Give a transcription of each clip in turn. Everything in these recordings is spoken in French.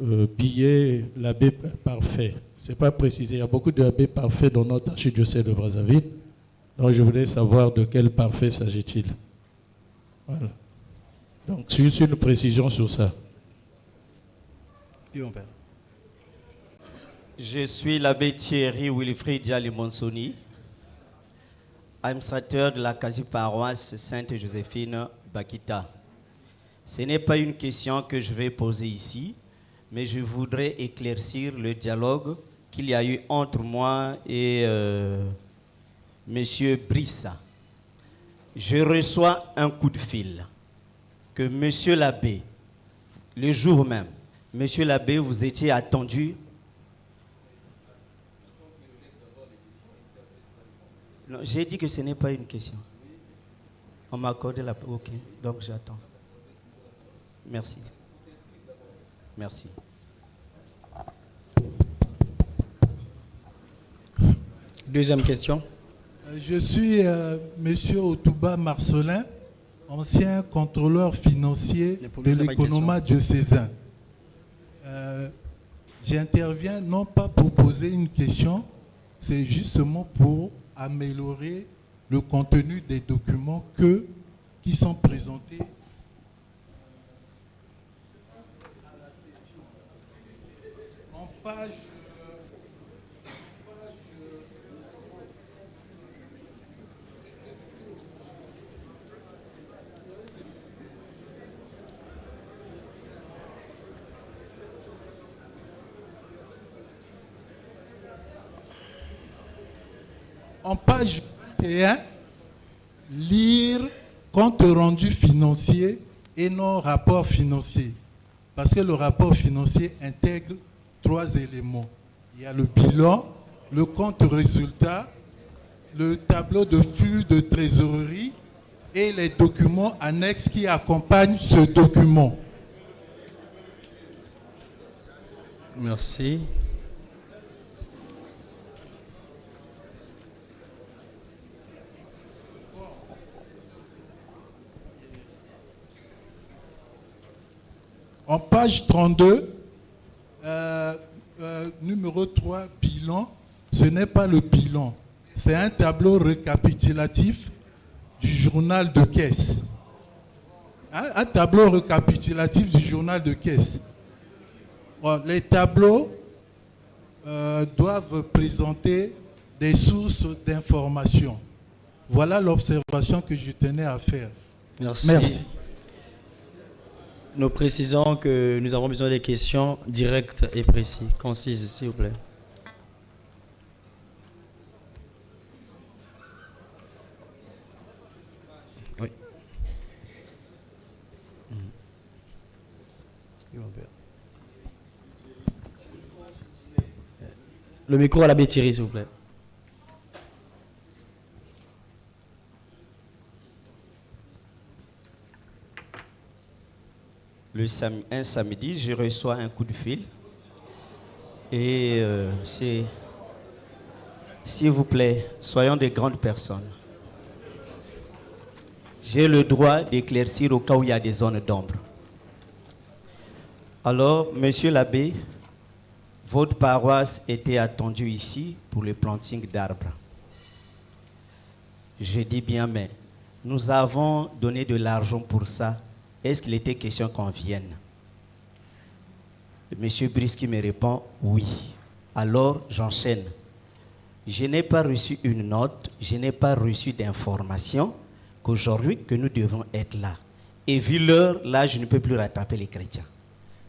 billet l'abbé parfait. Ce n'est pas précisé. Il y a beaucoup d'abbés parfaits dans notre archidiocèse de Brazzaville. Donc je voulais savoir de quel parfait s'agit-il. Voilà. Donc juste une précision sur ça. Oui, mon père. Je suis l'abbé Thierry Wilfried Diali Monsoni, administrateur de la quasi-paroisse Sainte-Joséphine Bakita. Ce n'est pas une question que je vais poser ici, mais je voudrais éclaircir le dialogue qu'il y a eu entre moi et M. Brissa. Je reçois un coup de fil que M. l'abbé, le jour même, M. l'abbé, vous étiez attendu. Non, j'ai dit que ce n'est pas une question. On m'a accordé la... Ok, donc j'attends. Merci. Merci. Deuxième question. Je suis Monsieur Otouba Marcelin, ancien contrôleur financier de l'économat diocésain. J'interviens non pas pour poser une question, c'est justement pour améliorer le contenu des documents qui sont présentés à la session. En page... En page 21, lire compte rendu financier et non rapport financier. Parce que le rapport financier intègre 3 éléments. Il y a le bilan, le compte résultat, le tableau de flux de trésorerie et les documents annexes qui accompagnent ce document. Merci. En page 32, numéro 3, bilan, ce n'est pas le bilan, c'est un tableau récapitulatif du journal de caisse. Un tableau récapitulatif du journal de caisse. Bon, les tableaux doivent présenter des sources d'information. Voilà l'observation que je tenais à faire. Merci. Nous précisons que nous avons besoin des questions directes et précises, concises, s'il vous plaît. Oui. Le micro à l'abbé Thierry, s'il vous plaît. Un samedi, je reçois un coup de fil et c'est, s'il vous plaît, soyons des grandes personnes. J'ai le droit d'éclaircir au cas où il y a des zones d'ombre. Alors, monsieur l'abbé, votre paroisse était attendue ici pour le planting d'arbres. Je dis bien, mais nous avons donné de l'argent pour ça. Est-ce qu'il était question qu'on vienne? Monsieur Briski me répond oui. Alors j'enchaîne. Je n'ai pas reçu une note, je n'ai pas reçu d'information qu'aujourd'hui que nous devons être là. Et vu l'heure, là je ne peux plus rattraper les chrétiens.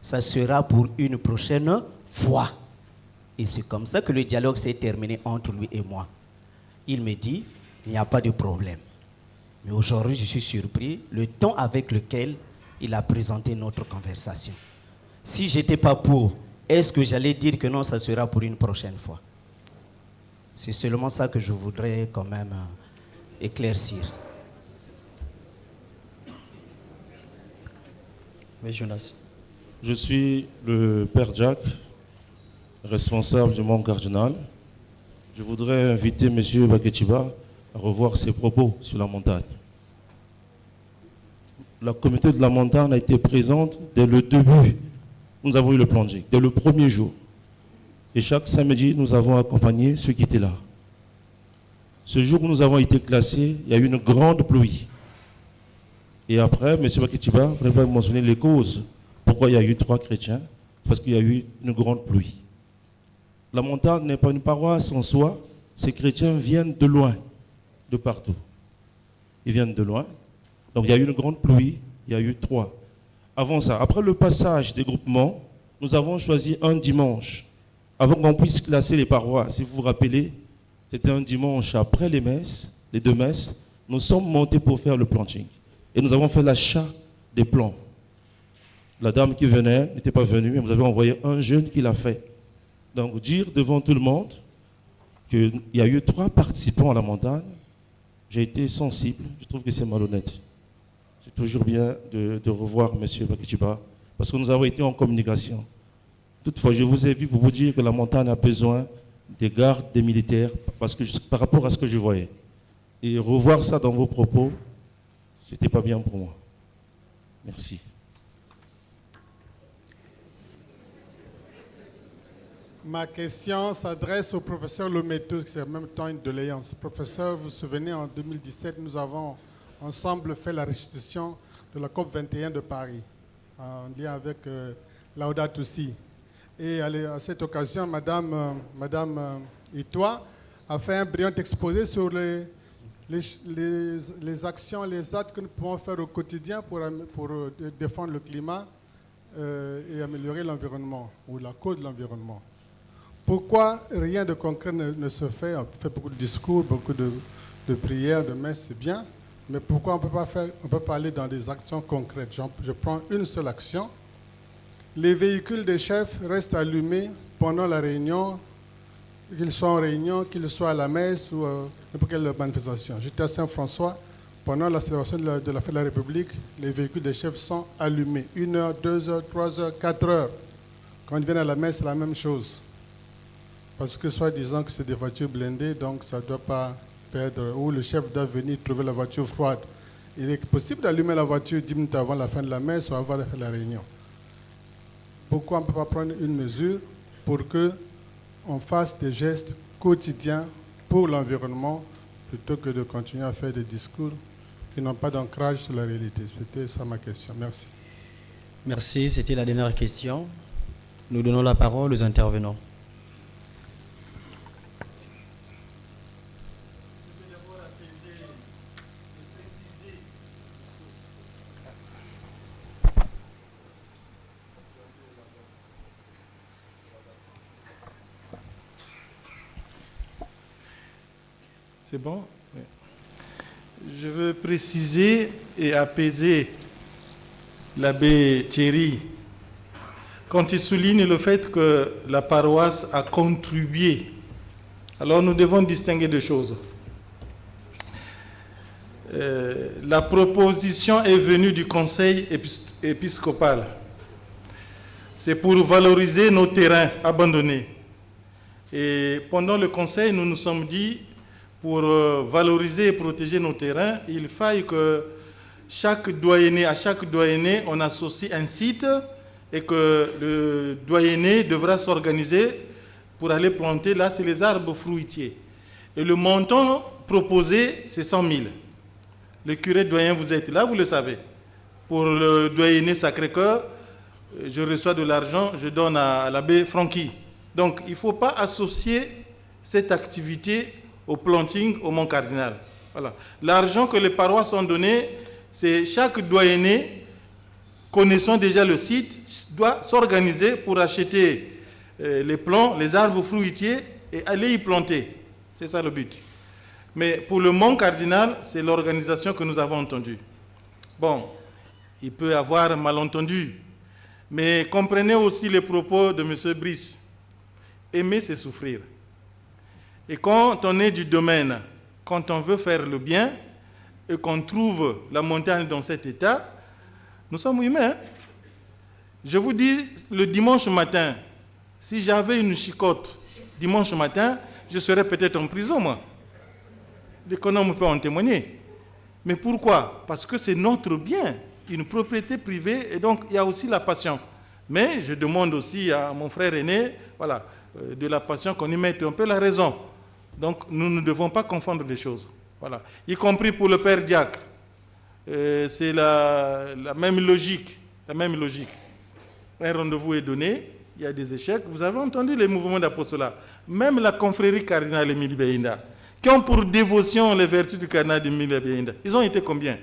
Ça sera pour une prochaine fois. Et c'est comme ça que le dialogue s'est terminé entre lui et moi. Il me dit, il n'y a pas de problème. Mais aujourd'hui, je suis surpris, le ton avec lequel il a présenté notre conversation. Si je n'étais pas pour, est-ce que j'allais dire que non, ça sera pour une prochaine fois? C'est seulement ça que je voudrais quand même éclaircir. Oui, Jonas. Je suis le Père Jacques, responsable du Mont Cardinal. Je voudrais inviter M. Baketiba à revoir ses propos sur la montagne. La communauté de la montagne a été présente dès le début nous avons eu le planting, dès le premier jour. Et chaque samedi, nous avons accompagné ceux qui étaient là. Ce jour où nous avons été classés, il y a eu une grande pluie. Et après, M. Baketiba va mentionner les causes. Pourquoi il y a eu 3 chrétiens? Parce qu'il y a eu une grande pluie. La montagne n'est pas une paroisse en soi. Ces chrétiens viennent de loin, de partout. Ils viennent de loin. Donc il y a eu une grande pluie, il y a eu 3. Avant ça, après le passage des groupements, nous avons choisi un dimanche. Avant qu'on puisse classer les paroisses, si vous vous rappelez, c'était un dimanche après les messes, les 2 messes, nous sommes montés pour faire le planting. Et nous avons fait l'achat des plants. La dame qui venait n'était pas venue, mais vous avez envoyé un jeune qui l'a fait. Donc dire devant tout le monde qu'il y a eu 3 participants à la montagne, j'ai été sensible, je trouve que c'est malhonnête. C'est toujours bien de revoir M. Baketiba, parce que nous avons été en communication. Toutefois, je vous ai vu pour vous dire que la montagne a besoin des gardes, des militaires, parce que, par rapport à ce que je voyais. Et revoir ça dans vos propos, ce n'était pas bien pour moi. Merci. Ma question s'adresse au professeur Lometo, qui est en même temps une doléance. Professeur, vous vous souvenez, en 2017, nous avons ensemble fait la restitution de la COP 21 de Paris, en lien avec Laudato Si. Et à cette occasion, Madame Itoa a fait un brillant exposé sur les actions, les actes que nous pouvons faire au quotidien pour défendre le climat et améliorer l'environnement, ou la cause de l'environnement. Pourquoi rien de concret ne se fait? On fait beaucoup de discours, beaucoup de prières, de messes, c'est bien, mais pourquoi on ne peut pas aller dans des actions concrètes? Je prends une seule action. Les véhicules des chefs restent allumés pendant la réunion, qu'ils soient en réunion, qu'ils soient à la messe ou n'importe quelle manifestation. J'étais à Saint-François, pendant la célébration de la fête de la République, les véhicules des chefs sont allumés. 1 heure, 2 heures, 3 heures, 4 heures. Quand ils viennent à la messe, c'est la même chose. Parce que soi-disant que c'est des voitures blindées, donc ça ne doit pas perdre, ou le chef doit venir trouver la voiture froide. Il est possible d'allumer la voiture 10 minutes avant la fin de la messe ou avant la fin de la réunion. Pourquoi on ne peut pas prendre une mesure pour qu'on fasse des gestes quotidiens pour l'environnement plutôt que de continuer à faire des discours qui n'ont pas d'ancrage sur la réalité? C'était ça ma question. Merci. Merci, c'était la dernière question. Nous donnons la parole aux intervenants. C'est bon? Oui. Je veux préciser et apaiser l'abbé Thierry quand il souligne le fait que la paroisse a contribué. Alors nous devons distinguer deux choses. La proposition est venue du conseil épiscopal. C'est pour valoriser nos terrains abandonnés. Et pendant le conseil, nous nous sommes dit, pour valoriser et protéger nos terrains, il faille que à chaque doyenné, on associe un site et que le doyenné devra s'organiser pour aller planter. Là, c'est les arbres fruitiers. Et le montant proposé, c'est 100 000. Le curé doyen, vous êtes là, vous le savez. Pour le doyenné Sacré-Cœur, je reçois de l'argent, je donne à l'abbé Francky. Donc, il ne faut pas associer cette activité au planting au Mont Cardinal. Voilà. L'argent que les paroisses ont donné, c'est chaque doyenné, connaissant déjà le site, doit s'organiser pour acheter les plants, les arbres fruitiers et aller y planter. C'est ça le but. Mais pour le Mont Cardinal, c'est l'organisation que nous avons entendue. Bon, il peut y avoir malentendu, mais comprenez aussi les propos de M. Brice. Aimer, c'est souffrir. Et quand on est du domaine, quand on veut faire le bien, et qu'on trouve la montagne dans cet état, nous sommes humains. Je vous dis, le dimanche matin, si j'avais une chicotte dimanche matin, je serais peut-être en prison, moi. L'économe peut en témoigner. Mais pourquoi? Parce que c'est notre bien, une propriété privée, et donc il y a aussi la passion. Mais je demande aussi à mon frère aîné, voilà, de la passion qu'on y mette un peu la raison. Donc nous ne devons pas confondre les choses. Voilà. Y compris pour le père diacre. C'est la même logique. La même logique. Un rendez-vous est donné, il y a des échecs. Vous avez entendu les mouvements d'apostolat. Même la confrérie cardinale Émile Béinda, qui ont pour dévotion les vertus du cardinal Émile Béinda. Ils ont été combien?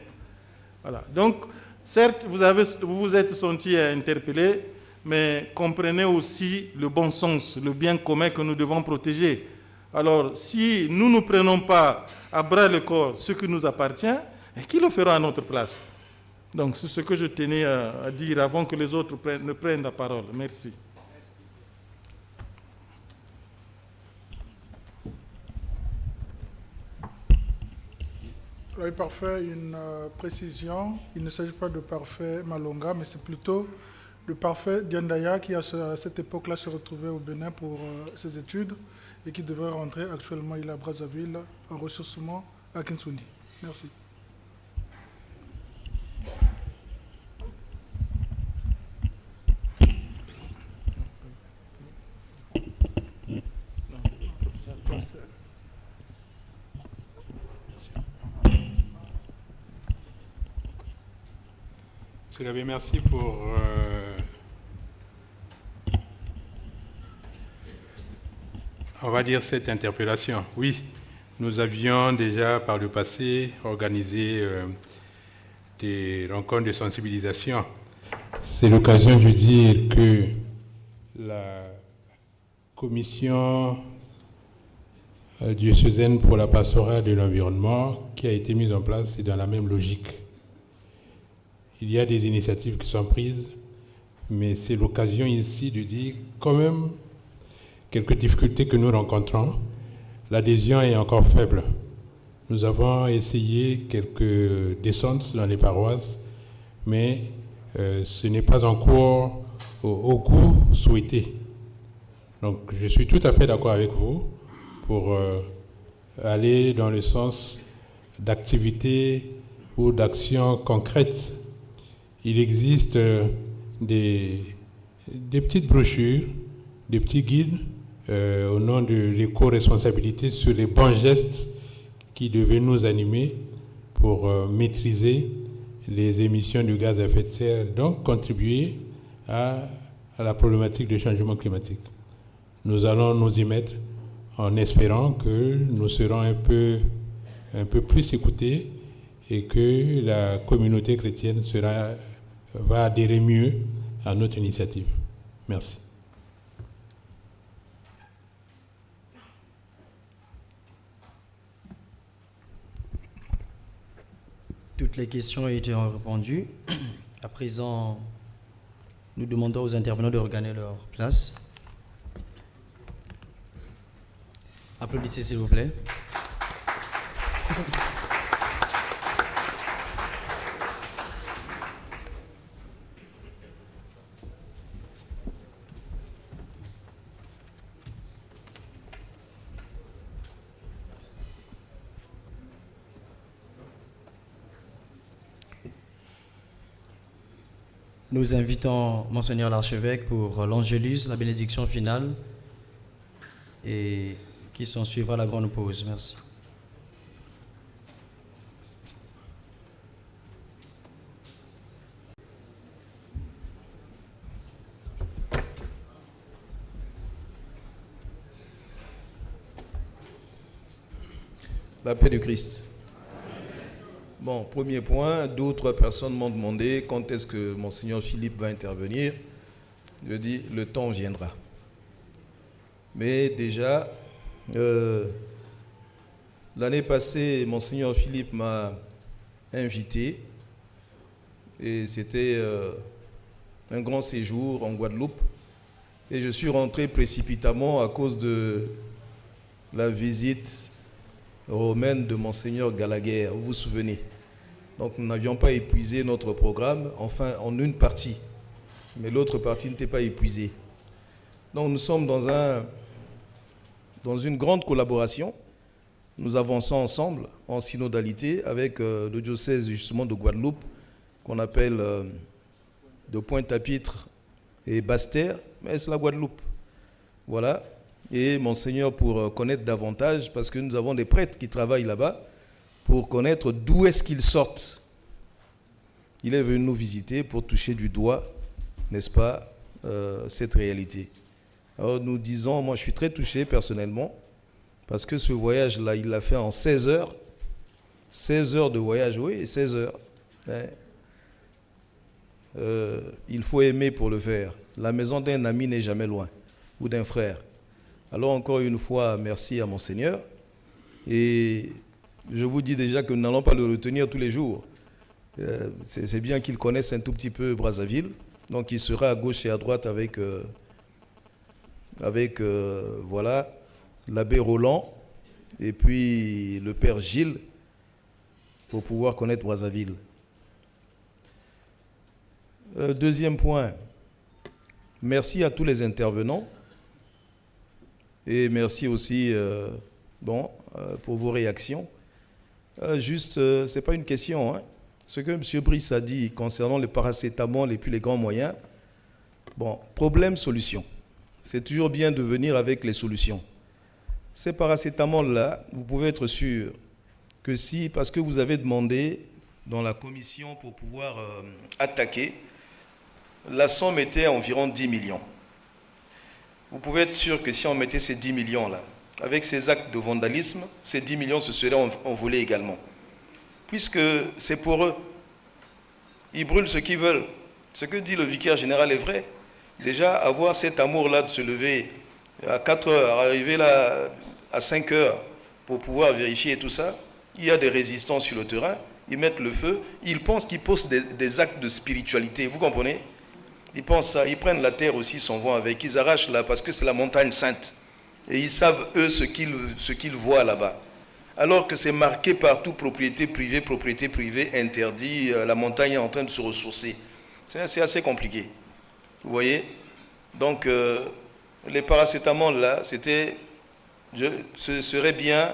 Voilà. Donc, certes, vous vous êtes senti interpellé, mais comprenez aussi le bon sens, le bien commun que nous devons protéger. Alors, si nous ne prenons pas à bras le corps ce qui nous appartient, qui le fera à notre place? Donc, c'est ce que je tenais à dire avant que les autres ne prennent la parole. Merci. Le parfait, une précision. Il ne s'agit pas de parfait Malonga, mais c'est plutôt le parfait Diandaya qui, à cette époque-là, se retrouvait au Bénin pour ses études et qui devrait rentrer. Actuellement, il est à Brazzaville, en ressourcement à Kinsoundi. Merci. Monsieur l'abbé, merci pour on va dire cette interpellation. Oui, nous avions déjà par le passé organisé des rencontres de sensibilisation. C'est l'occasion de dire que la commission diocésaine pour la pastorale de l'environnement qui a été mise en place est dans la même logique. Il y a des initiatives qui sont prises, mais c'est l'occasion ici de dire quand même quelques difficultés que nous rencontrons. L'adhésion est encore faible. Nous avons essayé quelques descentes dans les paroisses, mais ce n'est pas encore au goût souhaité. Donc je suis tout à fait d'accord avec vous pour aller dans le sens d'activités ou d'actions concrètes. Il existe des petites brochures, des petits guides au nom de l'éco-responsabilité sur les bons gestes qui devaient nous animer pour maîtriser les émissions de gaz à effet de serre, donc contribuer à la problématique du changement climatique. Nous allons nous y mettre en espérant que nous serons un peu plus écoutés et que la communauté chrétienne va adhérer mieux à notre initiative. Merci. Toutes les questions ont été répondues. À présent, nous demandons aux intervenants de regagner leur place. Applaudissez s'il vous plaît. Nous invitons Monseigneur l'archevêque pour l'angélus, la bénédiction finale, et qui s'en suivra la grande pause. Merci. La paix de Christ. Bon, premier point, d'autres personnes m'ont demandé quand est-ce que Monseigneur Philippe va intervenir. Je dis, le temps viendra. Mais déjà, l'année passée, Monseigneur Philippe m'a invité et c'était un grand séjour en Guadeloupe. Et je suis rentré précipitamment à cause de la visite romaine de Monseigneur Gallagher, vous vous souvenez. Donc nous n'avions pas épuisé notre programme, enfin en une partie, mais l'autre partie n'était pas épuisée. Donc nous sommes dans une grande collaboration. Nous avançons ensemble en synodalité avec le diocèse justement de Guadeloupe, qu'on appelle de Pointe-à-Pitre et Basse-Terre, mais c'est la Guadeloupe. Voilà. Et Monseigneur, pour connaître davantage, parce que nous avons des prêtres qui travaillent là-bas, pour connaître d'où est-ce qu'ils sortent. Il est venu nous visiter pour toucher du doigt, n'est-ce pas, cette réalité. Alors nous disons, moi je suis très touché personnellement, parce que ce voyage-là, il l'a fait en 16 heures. 16 heures de voyage, oui, 16 heures. Il faut aimer pour le faire. La maison d'un ami n'est jamais loin, ou d'un frère. Alors encore une fois, merci à Monseigneur. Et je vous dis déjà que nous n'allons pas le retenir tous les jours. C'est bien qu'il connaisse un tout petit peu Brazzaville. Donc il sera à gauche et à droite avec voilà, l'abbé Roland et puis le père Gilles pour pouvoir connaître Brazzaville. Deuxième point, merci à tous les intervenants et merci aussi pour vos réactions. Juste, ce n'est pas une question, hein. Ce que M. Brice a dit concernant le paracétamol et puis les grands moyens, bon, problème, solution. C'est toujours bien de venir avec les solutions. Ces paracétamols-là, vous pouvez être sûr que si, parce que vous avez demandé dans la commission pour pouvoir attaquer, la somme était environ 10 millions. Vous pouvez être sûr que si on mettait ces 10 millions-là, avec ces actes de vandalisme, ces 10 millions se seraient envolés également. Puisque c'est pour eux. Ils brûlent ce qu'ils veulent. Ce que dit le vicaire général est vrai. Déjà, avoir cet amour-là de se lever à 4 heures, arriver là à 5 heures pour pouvoir vérifier tout ça, il y a des résistants sur le terrain, ils mettent le feu, ils pensent qu'ils posent des actes de spiritualité. Vous comprenez? Ils pensent ça, ils prennent la terre aussi, s'en vont avec, ils arrachent là parce que c'est la montagne sainte. Et ils savent, eux, ce qu'ils voient là-bas. Alors que c'est marqué partout, propriété privée, interdit, la montagne est en train de se ressourcer. C'est assez compliqué. Vous voyez? Donc, les paracétamols, là, ce serait bien,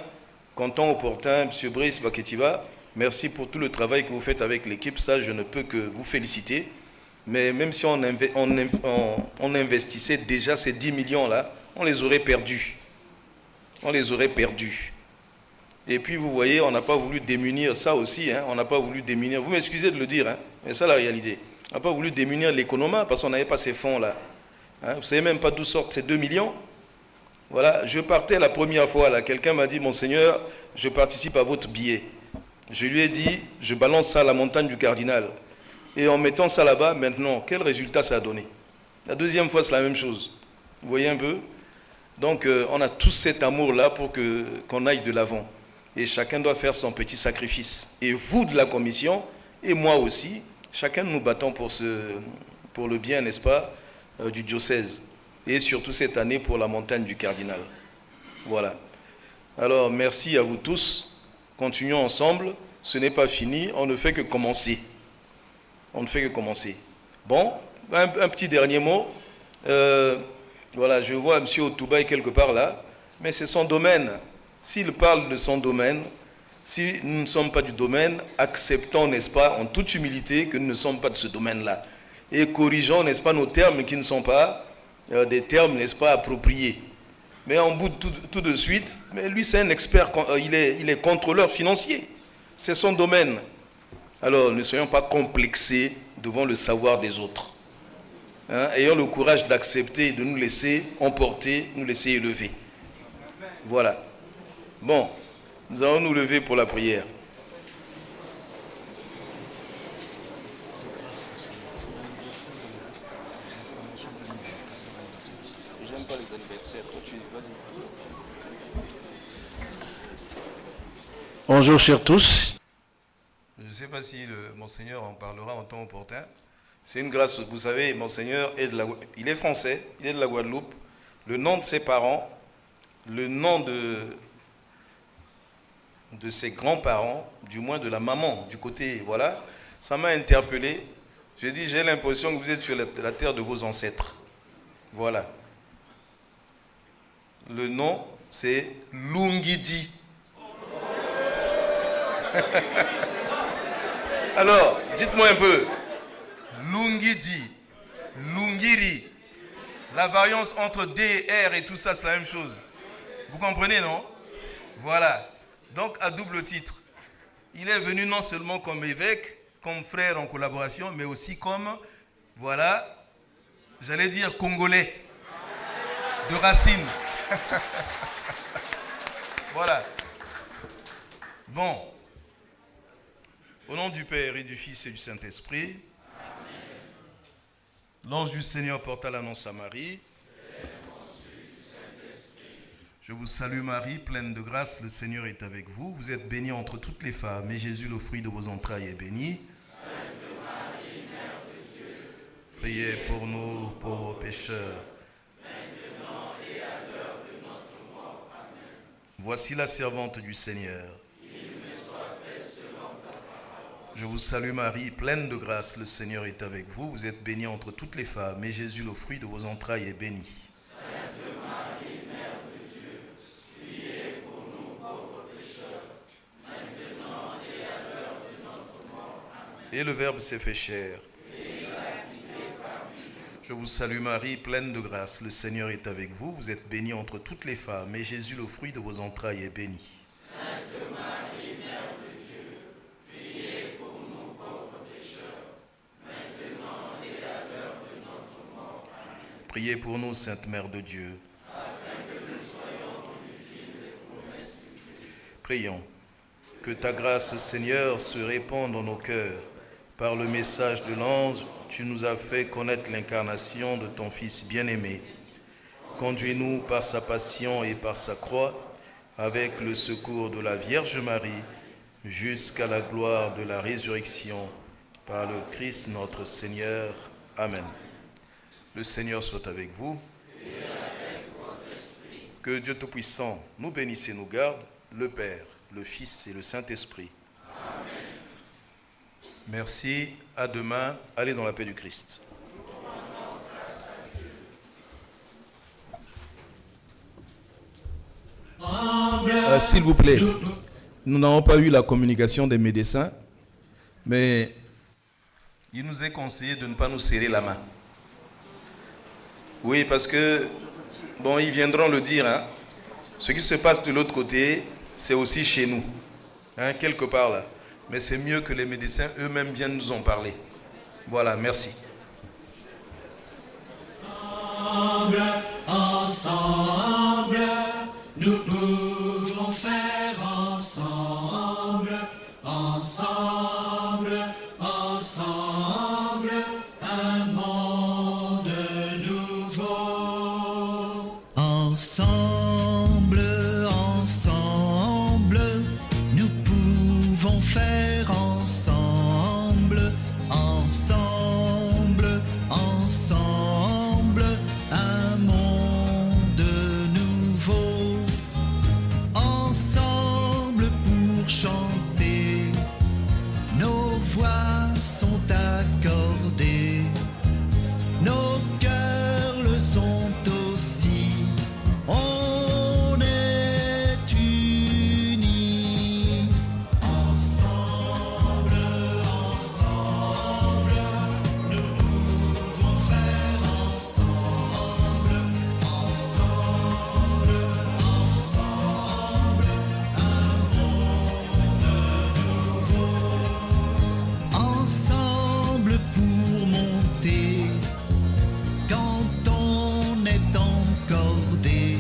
qu'en temps opportun, M. Brice Baketiba, merci pour tout le travail que vous faites avec l'équipe, ça, je ne peux que vous féliciter. Mais même si on investissait déjà ces 10 millions-là, on les aurait perdus. On les aurait perdus. Et puis, vous voyez, on n'a pas voulu démunir ça aussi, hein, on n'a pas voulu démunir, vous m'excusez de le dire, hein, mais c'est la réalité. On n'a pas voulu démunir l'économa parce qu'on n'avait pas ces fonds-là. Hein, vous ne savez même pas d'où sortent ces 2 millions. Voilà, je partais la première fois, là, quelqu'un m'a dit, Monseigneur, je participe à votre billet. Je lui ai dit, je balance ça à la montagne du Cardinal. Et en mettant ça là-bas, maintenant, quel résultat ça a donné? La deuxième fois, c'est la même chose. Vous voyez un peu? Donc, on a tous cet amour-là pour qu'on aille de l'avant. Et chacun doit faire son petit sacrifice. Et vous de la commission, et moi aussi, chacun nous battons pour le bien, n'est-ce pas, du diocèse. Et surtout cette année pour la montagne du Cardinal. Voilà. Alors, merci à vous tous. Continuons ensemble. Ce n'est pas fini. On ne fait que commencer. On ne fait que commencer. Bon, un petit dernier mot. Voilà, je vois M. Otoubaï quelque part là. Mais c'est son domaine. S'il parle de son domaine, si nous ne sommes pas du domaine, acceptons, n'est-ce pas, en toute humilité, que nous ne sommes pas de ce domaine-là. Et corrigeons, n'est-ce pas, nos termes qui ne sont pas des termes, n'est-ce pas, appropriés. Mais en bout tout de suite, mais lui c'est un expert, il est contrôleur financier. C'est son domaine. Alors ne soyons pas complexés devant le savoir des autres. Hein, ayons le courage d'accepter, de nous laisser emporter, nous laisser élever. Voilà. Bon, nous allons nous lever pour la prière. J'aime pas les anniversaires. Bonjour chers tous. Je ne sais pas si Monseigneur en parlera en temps opportun. C'est une grâce, vous savez, Monseigneur il est français, il est de la Guadeloupe. Le nom de ses parents, le nom de ses grands-parents, du moins de la maman, du côté, voilà, ça m'a interpellé. J'ai dit, j'ai l'impression que vous êtes sur la terre de vos ancêtres. Voilà. Le nom, c'est Lungidi. Alors, dites-moi un peu. Lungidi. Lungiri. La variance entre D, R et tout ça, c'est la même chose. Vous comprenez, non? Voilà. Donc, à double titre. Il est venu non seulement comme évêque, comme frère en collaboration, mais aussi comme, voilà, j'allais dire congolais, de racine. Voilà. Bon. Au nom du Père et du Fils et du Saint-Esprit, l'ange du Seigneur porta l'annonce à Marie. Je vous salue Marie, pleine de grâce, le Seigneur est avec vous. Vous êtes bénie entre toutes les femmes, et Jésus, le fruit de vos entrailles, est béni. Sainte Marie, Mère de Dieu, priez pour nous pauvres pécheurs, maintenant et à l'heure de notre mort. Amen. Voici la servante du Seigneur. Qu'il me soit fait selon ta parole. Je vous salue Marie, pleine de grâce, le Seigneur est avec vous. Vous êtes bénie entre toutes les femmes, et Jésus, le fruit de vos entrailles, est béni. Et le Verbe s'est fait chair. Je vous salue Marie, pleine de grâce, le Seigneur est avec vous. Vous êtes bénie entre toutes les femmes, et Jésus, le fruit de vos entrailles, est béni. Sainte Marie, Mère de Dieu, priez pour nous pauvres pécheurs, maintenant et à l'heure de notre mort. Amen. Priez pour nous, Sainte Mère de Dieu, afin que nous soyons utiles des promesses du Christ. Prions. Que ta grâce, Seigneur, se répande dans nos cœurs. Par le message de l'ange, tu nous as fait connaître l'incarnation de ton Fils bien-aimé. Conduis-nous par sa passion et par sa croix, avec le secours de la Vierge Marie, jusqu'à la gloire de la résurrection, par le Christ notre Seigneur. Amen. Le Seigneur soit avec vous. Et avec votre esprit. Que Dieu Tout-Puissant nous bénisse et nous garde, le Père, le Fils et le Saint-Esprit. Amen. Merci, à demain, allez dans la paix du Christ. S'il vous plaît, nous n'avons pas eu la communication des médecins, mais il nous est conseillé de ne pas nous serrer la main. Oui, parce que, bon, ils viendront le dire, hein. Ce qui se passe de l'autre côté, c'est aussi chez nous, hein, quelque part là. Mais c'est mieux que les médecins eux-mêmes viennent nous en parler. Voilà, merci. Ensemble, ensemble, nous pouvons faire ensemble, ensemble, ensemble, un monde nouveau. Ensemble, ensemble, nous pouvons faire ensemble, ensemble, ensemble, un monde nouveau. Ensemble pour chanter, nos voix sont accordées, nos cœurs le sont aussi. On est unis. Ensemble, ensemble, nous pouvons faire ensemble, ensemble, ensemble, un monde nouveau. Ensemble pour monter, quand on est encordé,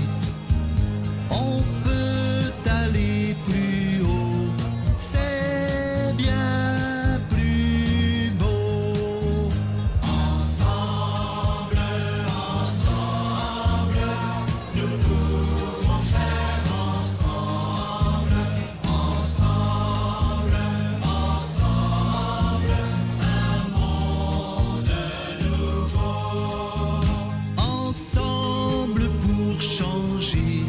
on peut aller plus haut, c'est bien plus beau. Ensemble, ensemble, nous pouvons faire ensemble, ensemble, ensemble, un monde nouveau. Ensemble pour changer